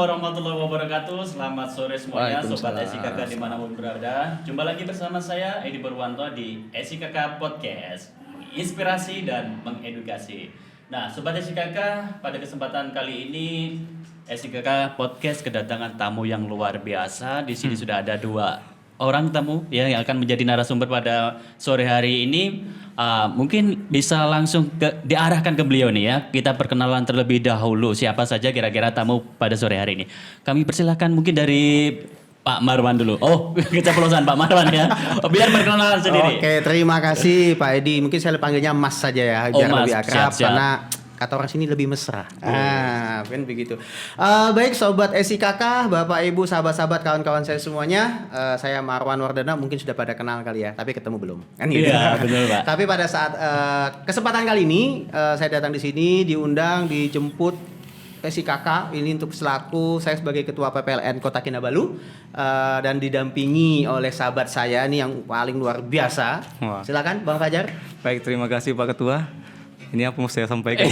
warahmatullahi wabarakatuh. Selamat sore semuanya, Sobat SIKK dimanapun berada. Jumpa lagi bersama saya, Edi Purwanto di SIKK Podcast. Menginspirasi dan mengedukasi. Nah, Sobat SIKK, pada kesempatan kali ini SIKK Podcast kedatangan tamu yang luar biasa. Di sini sudah ada 2 orang tamu ya yang akan menjadi narasumber pada sore hari ini. Mungkin bisa langsung diarahkan ke beliau nih ya. Kita perkenalan terlebih dahulu siapa saja kira-kira tamu pada sore hari ini. Kami persilahkan mungkin dari Pak Marwan dulu. Oh, keceplosan Pak Marwan ya. Biar perkenalan sendiri. Oke, terima kasih Pak Edi. Mungkin saya panggilnya Mas saja ya, biar Mas, lebih akrab siap. karena kata orang sini lebih mesra. Kan begitu. Baik Sobat SIKK, Bapak Ibu, sahabat-sahabat, kawan-kawan saya semuanya. Saya Marwan Wardana, mungkin sudah pada kenal kali ya, tapi ketemu belum. Kan gitu. Iya, betul Pak. Tapi pada saat kesempatan kali ini, saya datang di sini, diundang, dijemput SIKK ini untuk selaku saya sebagai Ketua PPLN Kota Kinabalu dan didampingi oleh sahabat saya nih yang paling luar biasa. Wah. Silakan Bang Fajar. Baik, terima kasih Pak Ketua. Ini apa mau saya sampaikan?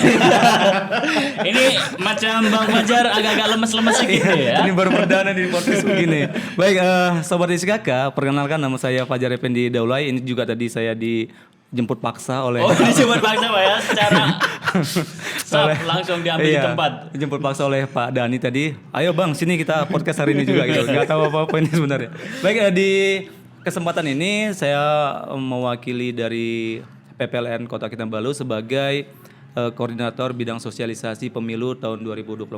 Ini macam Bang Fajar agak-agak lemes-lemes gitu ya. Ini baru perdana di podcast begini. Baik, Sobat SIKK, perkenalkan nama saya Fajar Effendi Daulay. Ini juga tadi saya dijemput paksa oleh... Oh, dijemput paksa Pak ya, secara langsung diambil di tempat. Dijemput paksa oleh Pak Dani tadi. Ayo Bang, sini kita podcast hari ini juga gitu. Gak tahu apa-apa ini sebenarnya. Baik, di kesempatan ini saya mewakili dari PPLN Kota Kinabalu sebagai koordinator bidang sosialisasi pemilu tahun 2024.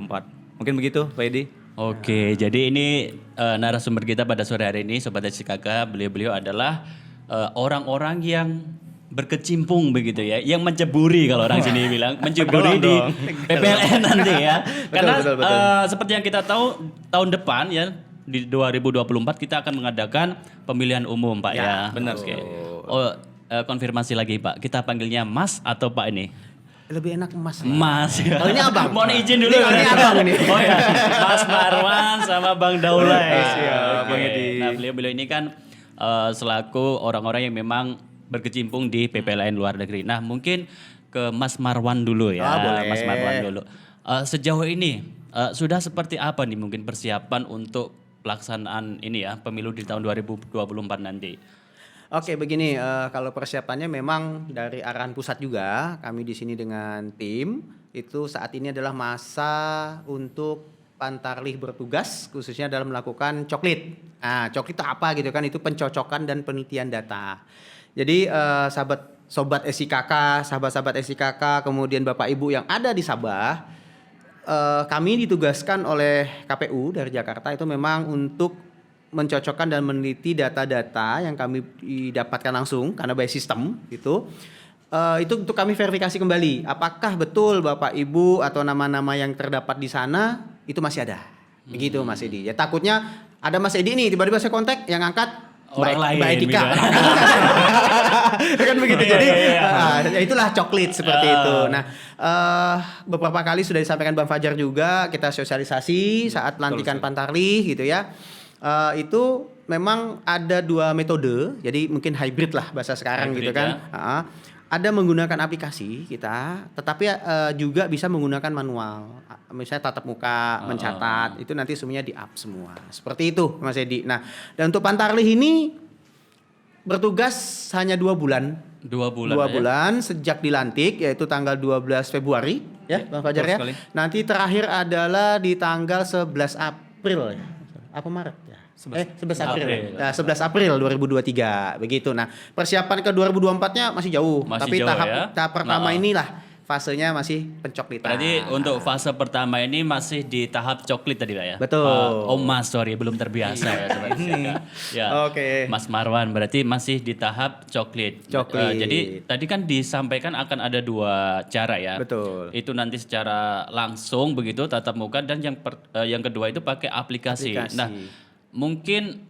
Mungkin begitu, Pak Edi? Oke, jadi ini narasumber kita pada sore hari ini, Sobat SIKK, beliau adalah orang-orang yang berkecimpung begitu ya, yang menceburi kalau orang sini bilang, menceburi di PPLN nanti ya. Karena betul. seperti yang kita tahu, tahun depan ya, di 2024 kita akan mengadakan pemilihan umum Pak ya. benar sekali. Konfirmasi lagi Pak, kita panggilnya Mas atau Pak ini? Lebih enak Mas. Mas. Kalau ini abang. Mohon izin dulu. Ini abang ini. Oh ya, Mas Marwan sama Bang Daulay. Siap, Oke. Bang Edi. Nah, beliau ini kan selaku orang-orang yang memang berkecimpung di PPLN luar negeri. Nah, mungkin ke Mas Marwan dulu ya. Boleh. Mas Marwan dulu. Sejauh ini sudah seperti apa nih mungkin persiapan untuk pelaksanaan ini ya, pemilu di tahun 2024 nanti? Oke, begini, kalau persiapannya memang dari arahan pusat juga, kami di sini dengan tim itu saat ini adalah masa untuk Pantarlih bertugas khususnya dalam melakukan coklit. Nah, coklit itu apa gitu kan? Itu pencocokan dan penelitian data. Jadi sobat SIKK, sahabat-sahabat SIKK, kemudian Bapak Ibu yang ada di Sabah, kami ditugaskan oleh KPU dari Jakarta itu memang untuk mencocokkan dan meneliti data-data yang kami dapatkan langsung karena by system gitu. Itu untuk kami verifikasi kembali apakah betul Bapak Ibu atau nama-nama yang terdapat di sana itu masih ada. Begitu Mas Edi. Ya takutnya ada Mas Edi nih tiba-tiba saya kontak yang angkat Orang lain, Mbak Edika. Kan begitu. Jadi itulah coklit seperti itu. Nah, beberapa kali sudah disampaikan Bang Fajar juga kita sosialisasi saat pelantikan Pantarlih gitu ya. Itu memang ada 2 metode, jadi mungkin hybrid lah bahasa sekarang Hybrid, gitu kan. Ada menggunakan aplikasi kita, tetapi juga bisa menggunakan manual. Misalnya tatap muka, mencatat, itu nanti semuanya di-up semua. Seperti itu Mas Edi. Nah, dan untuk Pantarlih ini bertugas hanya 2 bulan. 2 bulan. 2 bulan sejak dilantik, yaitu tanggal 12 Februari ya Bang Fajar ya. sekali. Nanti terakhir adalah di tanggal 11 April ya. Apa Maret ya? 11 April. Nah, 11 April 2023 begitu. Nah, persiapan ke 2024-nya masih jauh. Masih Tapi jauh, tahap pertama Nah. inilah fasenya masih pencoklitan. Berarti untuk fase pertama ini masih di tahap coklit tadi Pak ya? Betul. Mas, sorry belum terbiasa ya Sobat SIKK. Ya. Oke. Mas Marwan berarti masih di tahap coklit. Coklit. Jadi tadi kan disampaikan akan ada 2 cara ya. Betul. Itu nanti secara langsung begitu tatap muka dan yang kedua itu pakai aplikasi. Nah, mungkin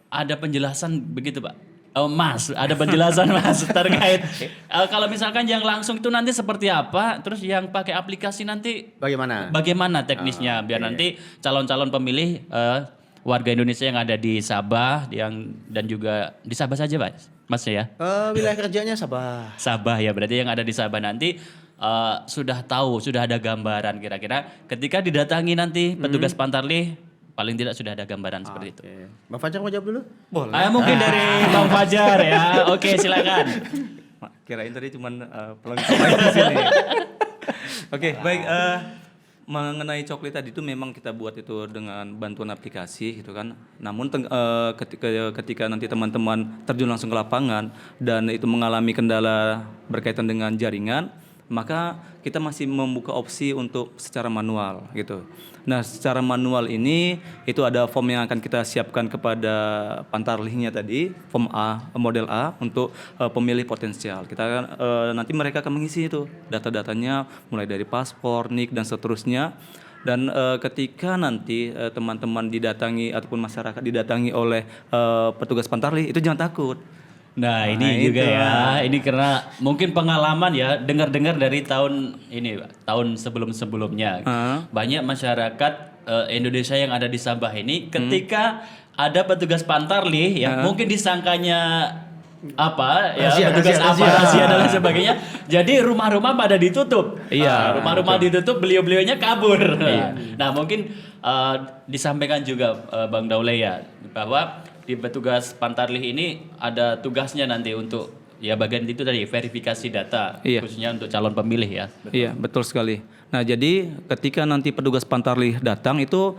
ada penjelasan begitu Pak? Mas, ada penjelasan Mas terkait kalau misalkan yang langsung itu nanti seperti apa, terus yang pakai aplikasi nanti bagaimana teknisnya biar nanti calon-calon pemilih warga Indonesia yang ada di Sabah dan juga di Sabah saja Mas ya? Wilayah kerjanya Sabah. Sabah ya, berarti yang ada di Sabah nanti sudah tahu, sudah ada gambaran kira-kira ketika didatangi nanti petugas Pantarlih paling tidak sudah ada gambaran seperti itu. Bang Fajar mau jawab dulu? Boleh. Mungkin dari Bang Fajar ya. Oke, silakan. Kirain tadi cuman pelengkap aja di sini. Oke, baik. Mengenai coklit tadi itu memang kita buat itu dengan bantuan aplikasi gitu kan. Namun ketika nanti teman-teman terjun langsung ke lapangan dan itu mengalami kendala berkaitan dengan jaringan, maka kita masih membuka opsi untuk secara manual gitu. Nah, secara manual ini itu ada form yang akan kita siapkan kepada Pantarlihnya tadi, form A, model A untuk pemilih potensial. Kita akan nanti mereka akan mengisi itu data-datanya mulai dari paspor, NIK dan seterusnya. Dan ketika nanti teman-teman didatangi ataupun masyarakat didatangi oleh petugas Pantarlih, itu jangan takut. Nah, ini juga ya. Ini karena mungkin pengalaman ya, dengar-dengar dari tahun sebelum-sebelumnya. Banyak masyarakat Indonesia yang ada di Sabah ini ketika ada petugas Pantarlih yang mungkin disangkanya rahasia dan lain sebagainya. Jadi rumah-rumah pada ditutup. Iya. Rumah-rumah ditutup, beliau-beliaunya kabur. Nah, mungkin disampaikan juga Bang Daule ya bahwa di petugas Pantarlih ini ada tugasnya nanti untuk ya bagian itu tadi verifikasi data khususnya untuk calon pemilih ya. Iya, betul sekali. Nah, jadi ketika nanti petugas Pantarlih datang itu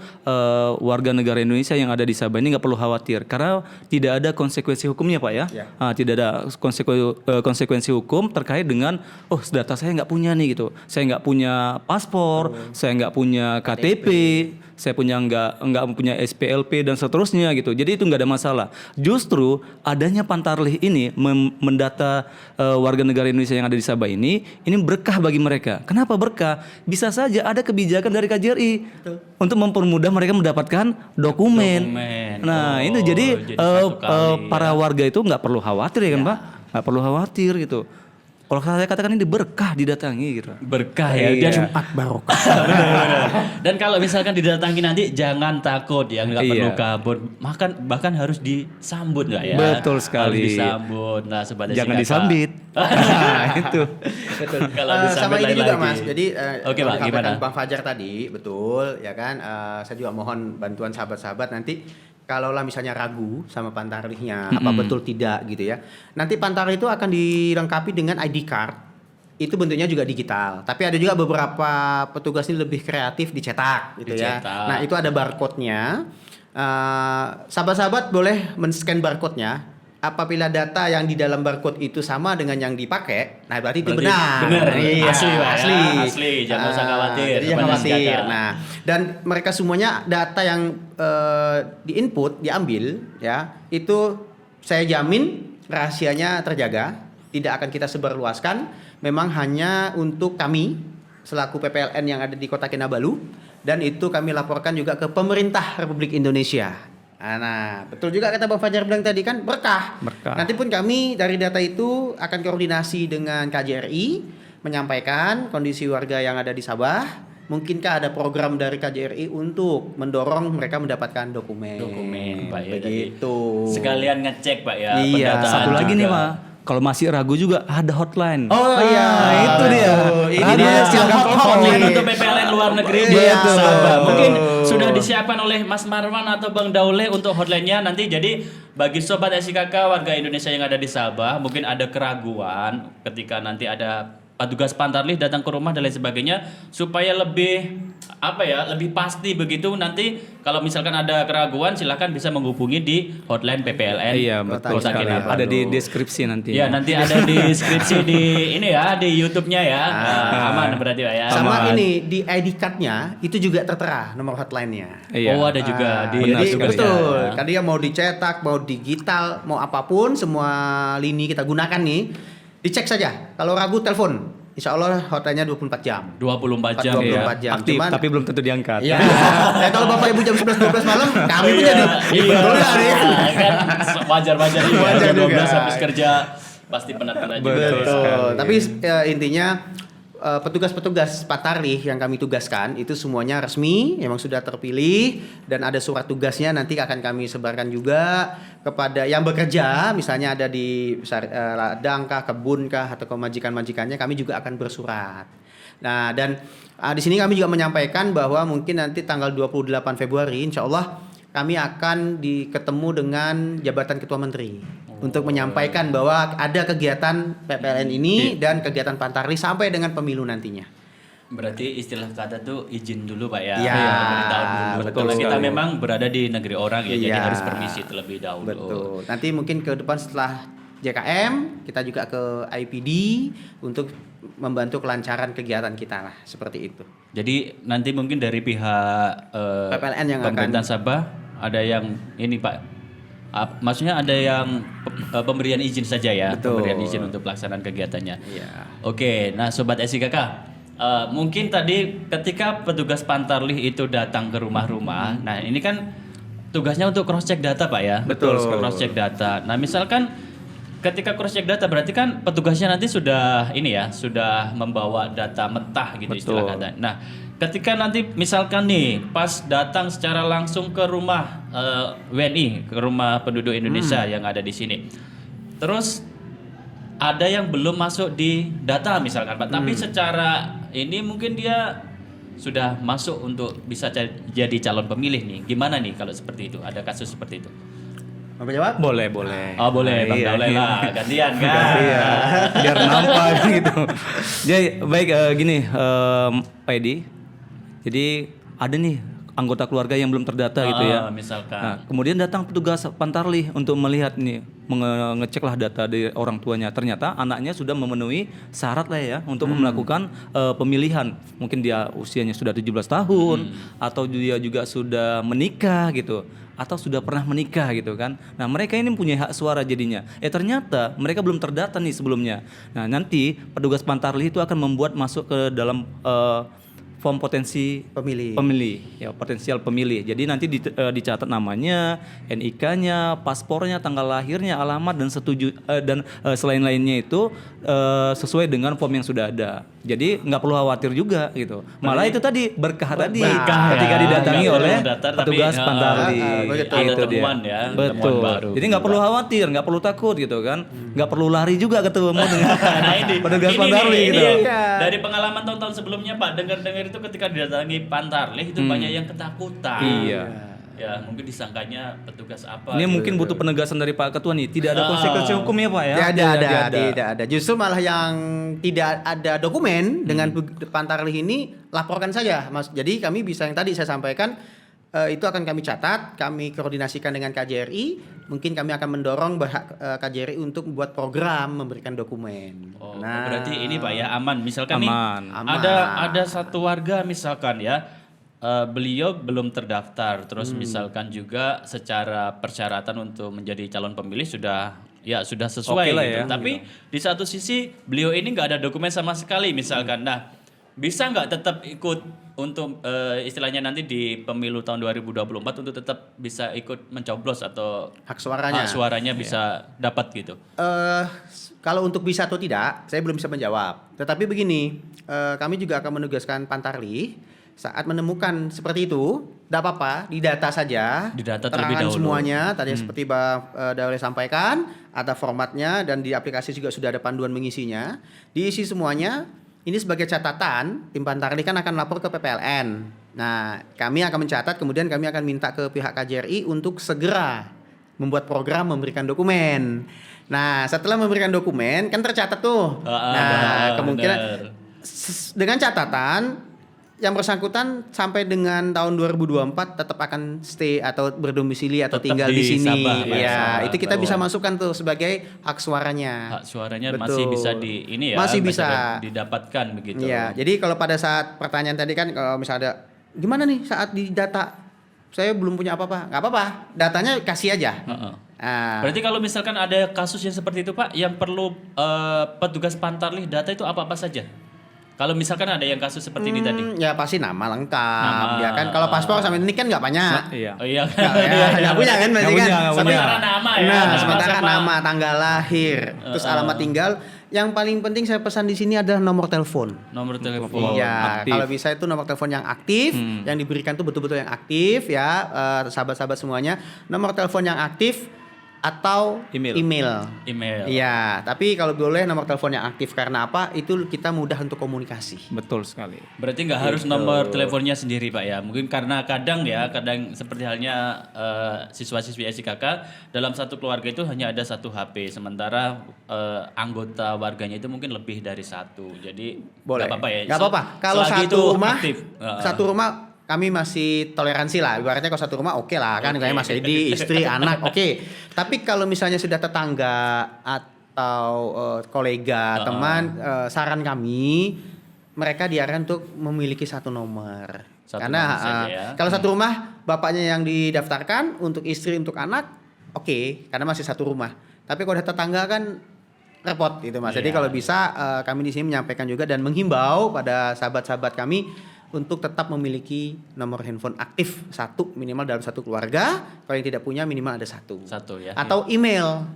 warga negara Indonesia yang ada di Sabah ini nggak perlu khawatir karena tidak ada konsekuensi hukumnya, Pak ya. Tidak ada konsekuensi hukum terkait dengan data saya nggak punya nih gitu. Saya nggak punya paspor, saya nggak punya KTP, saya nggak punya SPLP dan seterusnya gitu. Jadi itu nggak ada masalah. Justru adanya Pantarlih ini mendata warga negara Indonesia yang ada di Sabah ini berkah bagi mereka. Kenapa berkah? Bisa saja ada kebijakan dari KJRI untuk mempermudah mereka mendapatkan dokumen. Nah, ini jadi para warga itu nggak perlu khawatir ya kan, Pak? Nggak perlu khawatir gitu. Kalau saya katakan ini berkah didatangi gitu. Berkah ya. Dan Jumat barokah. Dan kalau misalkan didatangi nanti jangan takut ya, nggak perlu kabur. Bahkan harus disambut nggak ya? Betul sekali. Harus disambut. Nah, sobat jangan SIKK. disambit. Nah, itu. Betul. Kalau Sama ini juga lagi. Mas. Jadi Oke, Pak, gimana? Bang Fajar tadi, betul ya kan. Saya juga mohon bantuan sahabat-sahabat nanti kalaulah misalnya ragu sama Pantarlihnya apa betul tidak gitu ya. Nanti Pantarlih itu akan dilengkapi dengan ID card. Itu bentuknya juga digital. Tapi ada juga beberapa petugas ini lebih kreatif dicetak gitu ya. Nah, itu ada barcode-nya. Sahabat-sahabat boleh men-scan barcode-nya. Apabila data yang di dalam barcode itu sama dengan yang dipakai, nah berarti itu benar. Iya, asli, Pak, asli. Ya? Asli, jangan usah khawatir. Jadi jangan khawatir. Nah, dan mereka semuanya data yang di-input, diambil ya, itu saya jamin rahasianya terjaga, tidak akan kita sebarluaskan, memang hanya untuk kami selaku PPLN yang ada di Kota Kinabalu, dan itu kami laporkan juga ke pemerintah Republik Indonesia. Nah, betul juga kata Bang Fajar bilang tadi kan berkah. Nanti pun kami dari data itu akan koordinasi dengan KJRI menyampaikan kondisi warga yang ada di Sabah. Mungkinkah ada program dari KJRI untuk mendorong mereka mendapatkan dokumen Pak ya. Begitu. Sekalian ngecek Pak ya. Iya. Pendataan Satu lagi juga. nih, Pak. Kalau masih ragu juga ada hotline. Oh iya, itu dia. Ini dia silakan hotline untuk PPLN luar negeri di Sabah. Mungkin sudah disiapkan oleh Mas Marwan atau Bang Daule untuk hotline-nya nanti. Jadi bagi sobat SIKK warga Indonesia yang ada di Sabah, mungkin ada keraguan ketika nanti ada petugas Pantarlih datang ke rumah dan lain sebagainya supaya lebih lebih pasti begitu. Nanti kalau misalkan ada keraguan silakan bisa menghubungi di hotline PPLN. Iya, betul Kota sekali. Kinabalu. Ada di deskripsi nanti. Ya, nanti ada di deskripsi di ini ya, di YouTube-nya ya. Aman berarti Pak ya. Sama ini di ID card-nya itu juga tertera nomor hotline-nya. Iya. Oh, ada juga di benar Jadi sekali. betul. Kan dia mau dicetak, mau digital, mau apapun, semua lini kita gunakan nih. Dicek saja. Kalau ragu telepon. Insya Allah hotline-nya 24 jam. 24 jam 24 ya. jam. Aktif, Cuman tapi belum tentu diangkat. ya, kalau Bapak Ibu jam 11-12 malam, kami pun jadi betul ya nih. Kan wajar-wajar juga. Wajar Jam 12 juga. habis kerja pasti penat-penat juga. Betul. Tapi intinya petugas-petugas Pantarlih yang kami tugaskan itu semuanya resmi, memang sudah terpilih dan ada surat tugasnya nanti akan kami sebarkan juga kepada yang bekerja, misalnya ada di ladang kah, kebun kah atau majikan-majikannya, kami juga akan bersurat. Nah, dan di sini kami juga menyampaikan bahwa mungkin nanti tanggal 28 Februari insya Allah kami akan ketemu dengan jabatan Ketua Menteri untuk menyampaikan bahwa ada kegiatan PPLN ini dan kegiatan Pantarlih sampai dengan pemilu nantinya. Berarti istilah kata tuh izin dulu Pak ya. Iya, Pemberitahuan dulu. betul Karena kita sekali. memang berada di negeri orang ya, jadi Iya. harus permisi terlebih dahulu. Betul. Nanti mungkin ke depan setelah JKM kita juga ke IPD untuk membantu kelancaran kegiatan kita lah seperti itu. Jadi nanti mungkin dari pihak PPLN yang akan pemerintahan Sabah ada yang ini Pak. Maksudnya ada yang pemberian izin saja ya, Betul. pemberian izin untuk pelaksanaan kegiatannya. Iya. Oke, nah Sobat SIKK, mungkin tadi ketika petugas Pantarlih itu datang ke rumah-rumah, nah ini kan tugasnya untuk cross check data Pak ya. Betul. Cross check data. Nah misalkan ketika cross check data berarti kan petugasnya nanti sudah ini ya, sudah membawa data mentah gitu istilah kata. Nah, ketika nanti misalkan nih pas datang secara langsung ke rumah WNI, ke rumah penduduk Indonesia yang ada di sini. Terus ada yang belum masuk di data misalkan Pak, tapi secara ini mungkin dia sudah masuk untuk bisa jadi calon pemilih nih. Gimana nih kalau seperti itu? Ada kasus seperti itu? Mau jawab? Boleh. Oh boleh Bang Iya, Daulay iya. lah, gantian kan? Iya, biar nampak gitu. Jadi baik gini Pak Edi. Jadi ada nih anggota keluarga yang belum terdata gitu ya. Misalkan. Nah, kemudian datang petugas Pantarlih untuk melihat nih, mengeceklah data dari orang tuanya. Ternyata anaknya sudah memenuhi syarat lah ya untuk melakukan pemilihan. Mungkin dia usianya sudah 17 tahun atau dia juga sudah menikah gitu. Atau sudah pernah menikah gitu kan. Nah mereka ini punya hak suara jadinya. Ternyata mereka belum terdata nih sebelumnya. Nah nanti petugas Pantarlih itu akan membuat masuk ke dalam form potensi Pemilih. ya potensial pemilih. Jadi nanti dicatat namanya, NIK-nya, paspornya, tanggal lahirnya, alamat dan selain lainnya itu sesuai dengan form yang sudah ada. Jadi nggak perlu khawatir juga gitu. Malah itu tadi berkah tadi ketika didatangi Nggak oleh perlu daftar, tapi, petugas Pantarlih. betul. Ada Itu dia. temuan ya, Betul. temuan baru. Jadi nggak perlu khawatir, nggak perlu takut gitu kan. Nggak perlu lari juga ketemu dengan Nah ini, petugas ini Pantarlih nih, gitu. ini yang Iya. dari pengalaman tahun-tahun sebelumnya Pak, dengar-dengar itu ketika didatangi Pantarlih itu banyak yang ketakutan. Iya. Ya mungkin disangkanya petugas apa. Ini gitu. mungkin butuh penegasan dari Pak Ketua nih. Tidak ada konsekuensi hukum ya Pak ya? Tidak ada. Justru malah yang tidak ada dokumen dengan Pantarlih ini laporkan saja, Mas. Jadi kami bisa yang tadi saya sampaikan itu akan kami catat, kami koordinasikan dengan KJRI. Mungkin kami akan mendorong KJRI untuk membuat program memberikan dokumen. Oh, berarti ini Pak ya aman. Misalkan Aman. nih ada satu warga misalkan ya. Beliau belum terdaftar, terus misalkan juga secara persyaratan untuk menjadi calon pemilih sudah sesuai Oke lah gitu. ya. Tapi di satu sisi beliau ini nggak ada dokumen sama sekali misalkan. Nah, bisa nggak tetap ikut untuk istilahnya nanti di pemilu tahun 2024 untuk tetap bisa ikut mencoblos atau Hak suaranya. hak suaranya bisa dapat gitu? Kalau untuk bisa atau tidak, saya belum bisa menjawab. Tetapi begini, kami juga akan menugaskan Pantarlih saat menemukan seperti itu, tidak apa-apa, didata saja. Didata terlebih terangan dahulu. semuanya, tadi seperti Bang Daulay sampaikan, ada formatnya dan di aplikasi juga sudah ada panduan mengisinya. Diisi semuanya, ini sebagai catatan, tim Pantarlih kan akan lapor ke PPLN. Nah, kami akan mencatat, kemudian kami akan minta ke pihak KJRI untuk segera membuat program memberikan dokumen. Nah, setelah memberikan dokumen, kan tercatat tuh. Kemungkinan dengan catatan yang bersangkutan sampai dengan tahun 2024 tetap akan stay atau berdomisili atau Tetap tinggal di di sini. Sabah, Pak. Ya, Sabah. itu kita bisa masukkan tuh sebagai hak suaranya. Hak suaranya Betul. masih bisa Masih bisa. didapatkan begitu. Iya, jadi kalau pada saat pertanyaan tadi kan kalau misalnya ada gimana nih saat di data saya belum punya apa-apa, nggak apa-apa, datanya kasih aja. Heeh. Nah, Berarti kalau misalkan ada kasus yang seperti itu Pak, yang perlu petugas Pantarlih data itu apa-apa saja? Kalau misalkan ada yang kasus seperti ini tadi. ya pasti nama lengkap, Nama. ya kan. Kalau paspor sama ini kan nggak banyak. Iya. Oh iya. Nggak punya kan berarti kan. Nggak punya. Sementara nama ya. Nah, nama sementara sama- nama, tanggal lahir, terus alamat tinggal. Yang paling penting saya pesan di sini adalah nomor telepon. nomor telepon. Iya, aktif. kalau bisa itu nomor telepon yang aktif, yang diberikan tuh betul-betul yang aktif ya, sahabat-sahabat semuanya. Nomor telepon yang aktif atau Email. Email. Iya, tapi kalau boleh nomor telepon yang aktif, karena apa? Itu kita mudah untuk komunikasi. Betul sekali. Berarti nggak harus nomor teleponnya sendiri Pak ya. Mungkin karena kadang seperti halnya siswa-siswi SIKK dalam satu keluarga itu hanya ada satu HP, sementara anggota warganya itu mungkin lebih dari satu. Jadi Boleh. nggak apa-apa ya. Nggak apa-apa. Kalau Selagi satu itu rumah, aktif. satu rumah kami masih toleransi lah. Ibaratnya kalau satu rumah oke lah kan, kayak Mas Edi, istri, anak, oke. Tapi kalau misalnya sudah tetangga atau kolega, teman, saran kami mereka diarahkan untuk memiliki satu nomor. Satu Karena nomor saja ya. kalau satu rumah bapaknya yang didaftarkan, untuk istri, untuk anak, oke, karena masih satu rumah. Tapi kalau ada tetangga kan repot gitu Mas. Jadi Iya. kalau bisa kami di sini menyampaikan juga dan menghimbau pada sahabat-sahabat kami untuk tetap memiliki nomor handphone aktif satu minimal dalam satu keluarga. Kalau yang tidak punya minimal ada satu. Satu ya. Atau email.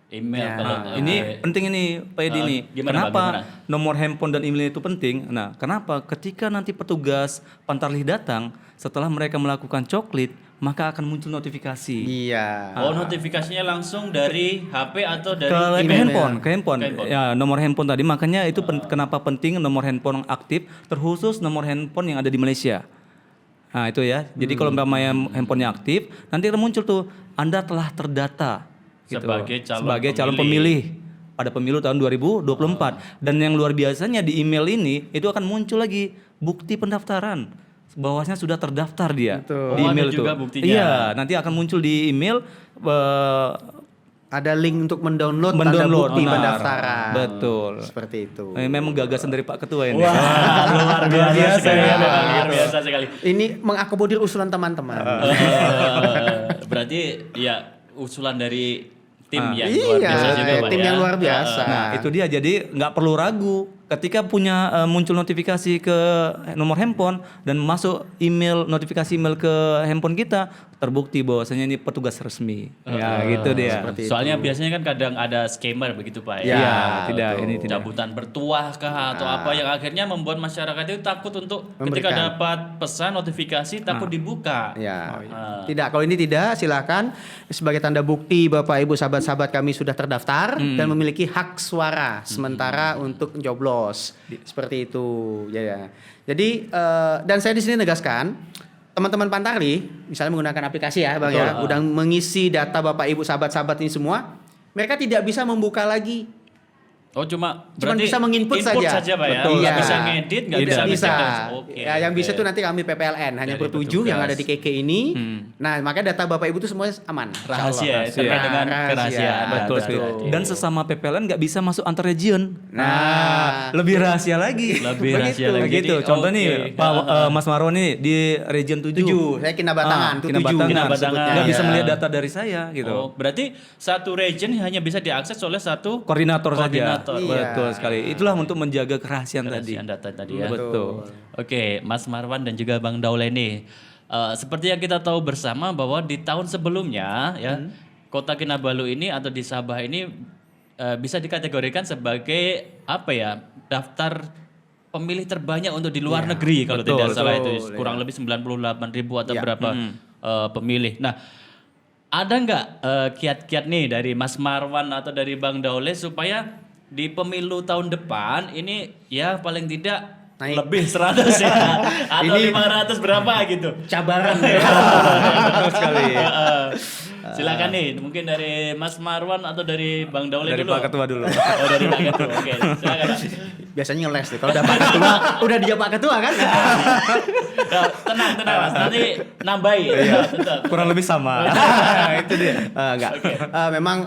Email Ya. kalau Ini penting ini Pak Edi nih. gimana, Pak? Kenapa Gimana? nomor handphone dan email itu penting? Nah, kenapa? Ketika nanti petugas Pantarlih datang, setelah mereka melakukan coklit, maka akan muncul notifikasi. Iya. Oh, notifikasinya langsung dari HP atau dari Ke email? handphone, ke handphone. Ke handphone. Ya, nomor handphone tadi, makanya itu kenapa penting nomor handphone yang aktif, terkhusus nomor handphone yang ada di Malaysia. Nah, itu ya. Jadi kalau umpamanya handphonenya aktif, nanti akan muncul tuh Anda telah terdata gitu. Sebagai calon pemilih pada pemilu tahun 2024. Dan yang luar biasanya di email ini itu akan muncul lagi bukti pendaftaran bahwasanya sudah terdaftar dia Betul. di Oh, email ada juga tuh. buktinya. Iya, nanti akan muncul di email Ada link untuk mendownload tanda mendownload bukti benar. pendaftaran. Betul. Seperti itu. Memang gagasan dari Pak Ketua ini. Wah, luar biasa sekali. Luar biasa sekali. Ini mengakomodir usulan teman-teman. Berarti ya usulan dari tim yang Iya, luar biasa juga Pak tim ya. yang luar biasa. Nah, itu dia. Jadi nggak perlu ragu ketika punya muncul notifikasi ke nomor handphone dan masuk email notifikasi email ke handphone kita, terbukti bahwasanya ini petugas resmi. Ya, gitu dia. Soalnya biasanya kan kadang ada scammer begitu Pak ya. Iya, tidak, ini tidak. Cabutan bertuah kah atau apa yang akhirnya membuat masyarakat itu takut untuk ketika Memberikan. dapat pesan notifikasi takut dibuka. Ya, tidak. Kalau ini tidak, silakan sebagai tanda bukti Bapak Ibu sahabat-sahabat kami sudah terdaftar dan memiliki hak suara sementara untuk mencoblos seperti itu. Ya. Jadi dan saya di sini negaskan teman-teman Pantarlih misalnya menggunakan aplikasi ya, Bang ya, udah mengisi data Bapak Ibu sahabat-sahabat ini semua, mereka tidak bisa membuka lagi. Oh cuma Cuman bisa menginput input saja. Pak ya. Betul. Nggak Iya. bisa ngedit, nggak Tidak bisa. bisa. Oke. Ya, yang bisa tuh nanti kami PPLN hanya Dari bertujuh yang petugas. ada di KK ini. Nah, makanya data Bapak Ibu itu semuanya aman. Rahasia ya, Insya terkait Allah. dengan kerahasiaan. Betul data sekali. tadi. Dan sesama PPLN nggak bisa masuk antar region. Nah, Lebih rahasia lagi. Lebih rahasia lagi. Begitu. Jadi, Contoh oke. nih, Pak Mas Marwan nih di region 7. 7. Saya Kinabatangan, tuh 7. Kinabatangan. Kinabatangan. Nggak bisa Ya. melihat data dari saya gitu. Oh, berarti satu region hanya bisa diakses oleh satu Koordinator saja. Koordinator. Iya. Betul sekali. Itulah untuk menjaga kerahasiaan tadi. kerahasiaan data tadi ya. Betul. Oke, Mas Marwan dan juga Bang Dauleni. Seperti yang kita tahu bersama bahwa di tahun sebelumnya ya Kota Kinabalu ini atau di Sabah ini bisa dikategorikan sebagai apa ya daftar pemilih terbanyak untuk di luar negeri kalau betul, tidak salah itu betul, kurang lebih 98.000 atau Ya. berapa pemilih. Nah, ada nggak kiat-kiat nih dari Mas Marwan atau dari Bang Daule supaya di pemilu tahun depan ini ya paling tidak Naik. lebih 100 ya atau Ini- 500 berapa gitu. Cabaran ya. Betul sekali. Silakan nih, mungkin dari Mas Marwan atau dari Bang Daule Dari dulu. Pak Ketua dulu. Oh, dari Pak Ketua. Oke, silakan. Pak. Biasanya ngeles tuh. Kalau udah Pak Ketua, udah dia Pak Ketua kan? Ya, tenang Mas, nanti nambahi. Ya, tetap. Kurang lebih sama. Itu dia. Enggak. Memang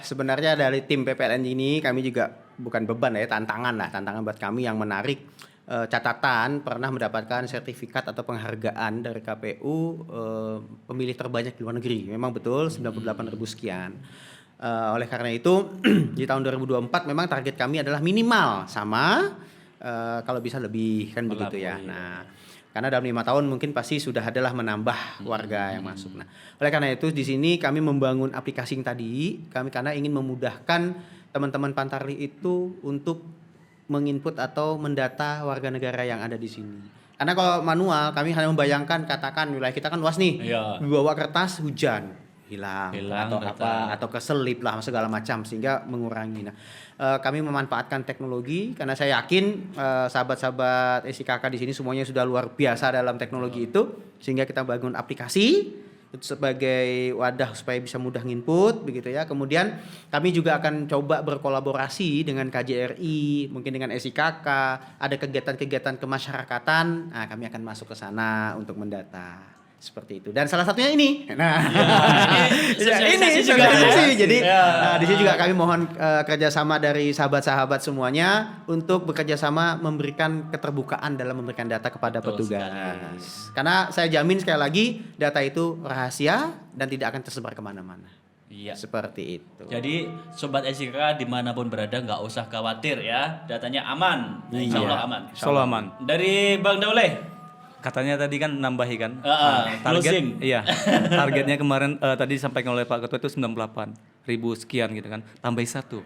sebenarnya dari tim PPLN ini kami juga bukan beban ya, tantangan buat kami yang menarik. Catatan pernah mendapatkan sertifikat atau penghargaan dari KPU pemilih terbanyak di luar negeri. Memang betul 98.000 sekian. Oleh karena itu di tahun 2024 memang target kami adalah minimal sama kalau bisa lebih kan begitu ya. Nah, karena dalam 5 tahun mungkin pasti sudah adalah menambah warga yang masuk. Nah, oleh karena itu di sini kami membangun aplikasi yang tadi karena ingin memudahkan teman-teman Pantarlih itu untuk menginput atau mendata warga negara yang ada di sini. Karena kalau manual kami hanya membayangkan katakan wilayah kita kan luas nih. Iya. Bawa kertas hujan. hilang Hilang atau data. atau keselip lah segala macam sehingga mengurangi. Nah, kami memanfaatkan teknologi karena saya yakin sahabat-sahabat SIKK di sini semuanya sudah luar biasa dalam teknologi itu sehingga kita bangun aplikasi itu sebagai wadah supaya bisa mudah nginput begitu ya. Kemudian kami juga akan coba berkolaborasi dengan KJRI, mungkin dengan SIKK, ada kegiatan-kegiatan kemasyarakatan. Nah, kami akan masuk ke sana untuk mendata. Seperti itu. Dan salah satunya ini. Nah, sosialisasi juga sosialisasi. ya. Jadi Ya. di sini juga kami mohon kerjasama dari sahabat-sahabat semuanya untuk bekerja sama memberikan keterbukaan dalam memberikan data kepada Betul petugas. Karena saya jamin sekali lagi data itu rahasia dan tidak akan tersebar kemana-mana. Iya. Seperti itu. Jadi sobat SIKK dimanapun berada nggak usah khawatir ya, datanya aman. Nah, insya Allah aman. Solo aman. Dari Bang Daule. Katanya tadi kan nambahi kan. Closing. Iya. Targetnya kemarin tadi disampaikan oleh Pak Ketua itu 98.000 sekian gitu kan. Tambahi 1.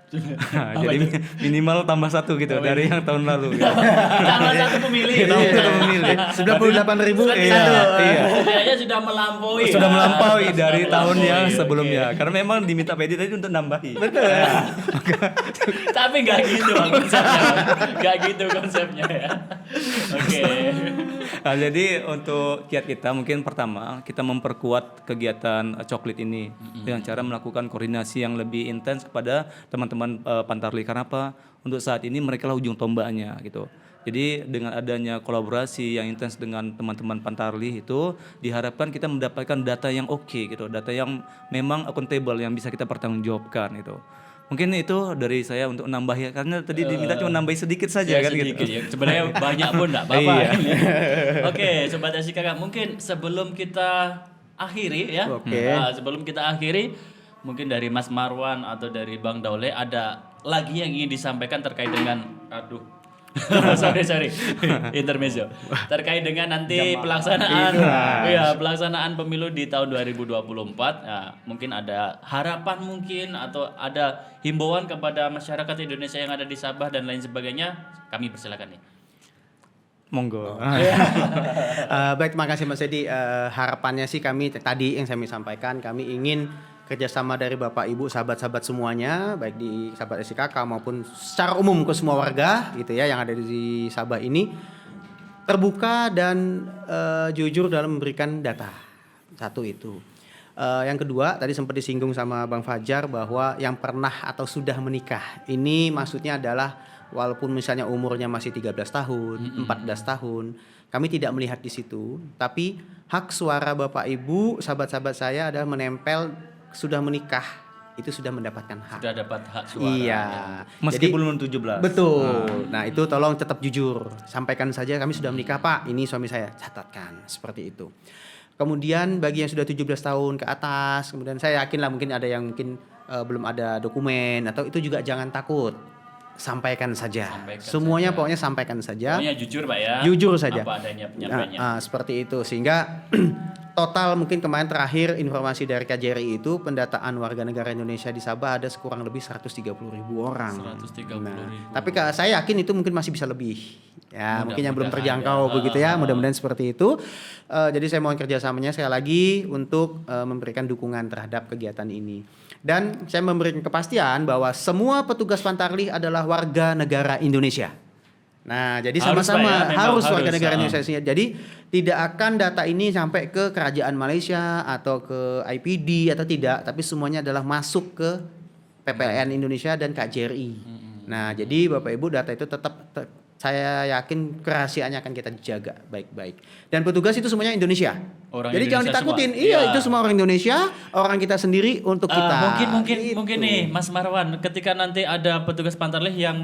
Jadi minimal tambah 1 gitu dari yang tahun lalu. Gitu. Tambah satu pemilih. Tambah satu pemilih. 98.000 Iya. Iya. Kayaknya sudah melampaui. Sudah melampaui Sudah dari tahun melampaui, yang oke. sebelumnya. Karena memang diminta PD tadi untuk nambahi. Tapi nggak gitu Bang, konsepnya. Nggak gitu konsepnya ya. Oke. Nah, jadi untuk kiat kita mungkin pertama kita memperkuat kegiatan coklit ini dengan cara melakukan koordinasi yang lebih intens kepada teman-teman Pantarli. Karena apa? Untuk saat ini mereka lah ujung tombaknya gitu. Jadi dengan adanya kolaborasi yang intens dengan teman-teman Pantarli itu diharapkan kita mendapatkan data yang oke gitu, data yang memang akuntabel yang bisa kita pertanggungjawabkan gitu. Mungkin itu dari saya untuk nambah ya, karena tadi diminta cuma nambahin sedikit saja Ya, kan sedikit gitu. ya. Sebenarnya banyak pun enggak apa-apa. Iya. Oke, sobat SIKK, mungkin sebelum kita akhiri ya. Oke. Nah, sebelum kita akhiri, mungkin dari Mas Marwan atau dari Bang Daule ada lagi yang ingin disampaikan terkait dengan sorry intermezzo terkait dengan nanti pelaksanaan pelaksanaan pemilu di tahun 2024. Nah, mungkin ada harapan mungkin atau ada himbauan kepada masyarakat Indonesia yang ada di Sabah dan lain sebagainya, kami persilakan nih. Monggo. Baik, terima kasih Mas Edi. Harapannya sih kami tadi yang saya sampaikan, kami ingin kerjasama dari Bapak Ibu sahabat-sahabat semuanya, baik di sahabat SIKK maupun secara umum ke semua warga gitu ya yang ada di Sabah ini terbuka dan jujur dalam memberikan data. Satu itu. Yang kedua tadi sempat disinggung sama Bang Fajar bahwa yang pernah atau sudah menikah ini maksudnya adalah walaupun misalnya umurnya masih 13 tahun, 14 tahun, kami tidak melihat di situ, tapi hak suara Bapak Ibu, sahabat-sahabat saya adalah menempel sudah menikah itu sudah mendapatkan hak. Sudah dapat hak suara. Iya. Meski Jadi, belum 17. betul. Nah, itu tolong tetap jujur. Sampaikan saja kami sudah menikah, Pak. Ini suami saya. Catatkan seperti itu. Kemudian bagi yang sudah 17 tahun ke atas, kemudian saya yakin lah mungkin ada yang mungkin belum ada dokumen atau itu juga jangan takut. Sampaikan saja. Semuanya pokoknya sampaikan saja. Pokoknya jujur Pak ya. Jujur saja. Apa adanya penyampaiannya. Seperti itu sehingga total mungkin kemarin terakhir informasi dari KJRI itu pendataan warga negara Indonesia di Sabah ada sekurang lebih 130.000 orang. 130.000. Tapi saya yakin itu mungkin masih bisa lebih. Ya, mungkin yang belum Mudah-mudahan terjangkau ya. begitu ya. Mudah-mudahan seperti itu. Jadi saya mohon kerjasamanya sekali lagi untuk memberikan dukungan terhadap kegiatan ini. Dan saya memberikan kepastian bahwa semua petugas Pantarlih adalah warga negara Indonesia. Nah, jadi Harus, sama-sama Pak, ya? Memang harus warga harus, negara Indonesia. Jadi tidak akan data ini sampai ke kerajaan Malaysia atau ke IPD atau tidak, tapi semuanya adalah masuk ke PPLN Indonesia dan KJRI. Nah, jadi Bapak Ibu data itu tetap saya yakin kerahasiaannya akan kita jaga baik-baik. Dan petugas itu semuanya Indonesia. Orang Jadi jangan Indonesia ditakutin. semua. Iya, Iya. itu semua orang Indonesia, orang kita sendiri untuk kita. Gitu. Mungkin nih Mas Marwan, ketika nanti ada petugas Pantarlih yang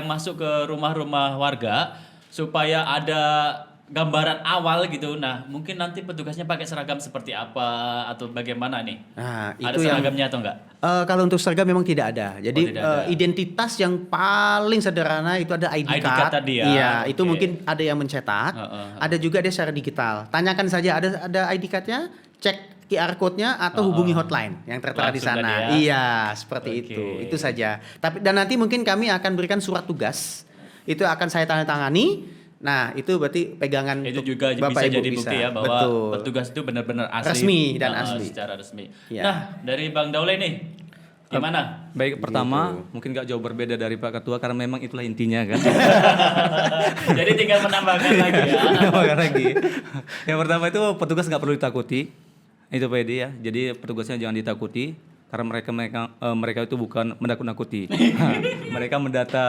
masuk ke rumah-rumah warga supaya ada gambaran awal gitu. Nah, mungkin nanti petugasnya pakai seragam seperti apa atau bagaimana nih? Nah, Ada itu yang seragamnya atau enggak? kalau untuk seragam memang tidak ada. Jadi tidak ada. identitas yang paling sederhana itu ada ID ID card tadi ya. Iya, Oke. itu mungkin ada yang mencetak, ada juga dia secara digital. Tanyakan saja ada ID card-nya, cek QR code-nya atau hubungi hotline yang tertera di Langsung sana. tadi ya. Iya, seperti Oke. itu saja. Tapi dan nanti mungkin kami akan berikan surat tugas. Itu akan saya tanda tangani. Nah, itu berarti pegangan Itu untuk juga Bapak bisa Ibu jadi bukti ya bahwa Betul. petugas itu benar-benar asli, Resmi dan asli. secara resmi. Ya. Nah, dari Bang Daule nih, gimana? Baik, pertama mungkin gak jauh berbeda dari Pak Ketua karena memang itulah intinya kan. Jadi tinggal menambahkan lagi ya. Menambahkan lagi. Yang pertama itu petugas nggak perlu ditakuti. Itu Pak Edi ya. Jadi petugasnya jangan ditakuti karena mereka itu bukan menakut-nakuti. Mereka mendata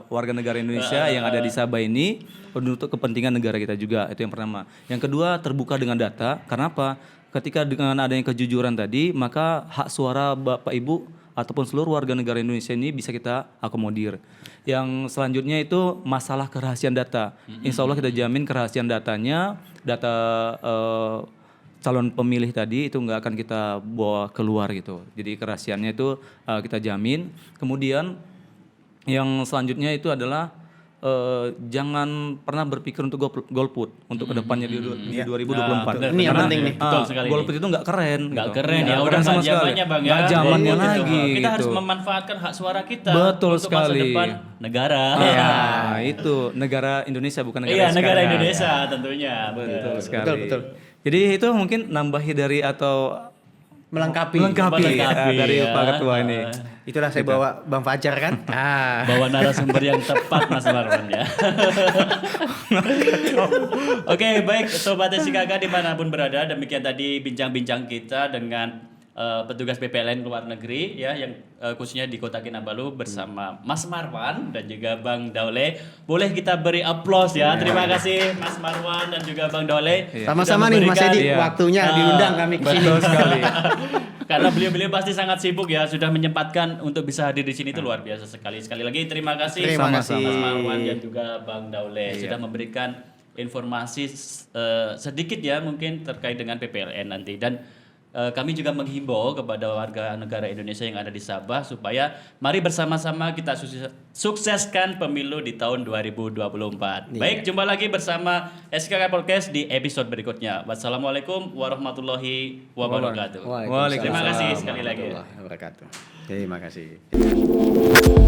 warga negara Indonesia yang ada di Sabah ini untuk kepentingan negara kita juga. Itu yang pertama. Yang kedua, terbuka dengan data. Karena apa? Ketika dengan adanya kejujuran tadi, maka hak suara Bapak Ibu ataupun seluruh warga negara Indonesia ini bisa kita akomodir. Yang selanjutnya itu masalah kerahasiaan data. Insya Allah kita jamin kerahasiaan datanya, data calon pemilih tadi itu nggak akan kita bawa keluar gitu. Jadi kerahasiaannya itu kita jamin. Kemudian yang selanjutnya itu adalah jangan pernah berpikir untuk golput untuk kedepannya di 2024. Ini yang penting nih. Betul sekali golput itu nggak keren. Nggak gitu. keren ya, Nggak udah keren sama nggak sekali. zamannya Bang ya. Nggak zamannya Golput itu. lagi. Kita harus gitu. memanfaatkan hak suara kita Betul untuk sekali. masa depan negara. Ya, itu negara Indonesia bukan negara Iya, negara sekarang. Indonesia tentunya. Betul sekali. Betul. Jadi itu mungkin nambahi dari atau Melengkapi. Melengkapi, dari ya. Pak Ketua ini. Itulah saya bawa Bang Fajar kan. Bawa narasumber yang tepat Mas Marwan ya. Oke, baik Sobat SIKK dimanapun berada, demikian tadi bincang-bincang kita dengan petugas PPLN luar negeri ya yang khususnya di Kota Kinabalu bersama Mas Marwan dan juga Bang Daule. Boleh kita beri aplaus ya. Terima kasih Mas Marwan dan juga Bang Daule. Sama-sama nih Mas Edi, waktunya diundang kami ke sini. Betul sekali. Karena beliau-beliau pasti sangat sibuk ya, sudah menyempatkan untuk bisa hadir di sini itu luar biasa sekali. Sekali lagi terima kasih Terima Mas kasih. Marwan dan juga Bang Daule sudah memberikan informasi sedikit ya mungkin terkait dengan PPLN nanti. Dan kami juga menghimbau kepada warga negara Indonesia yang ada di Sabah supaya mari bersama-sama kita sukseskan pemilu di tahun 2024. Baik, jumpa lagi bersama SKK Podcast di episode berikutnya. Wassalamualaikum warahmatullahi wabarakatuh. Waalaikumsalam Terima kasih sekali lagi. warahmatullahi wabarakatuh. Terima kasih.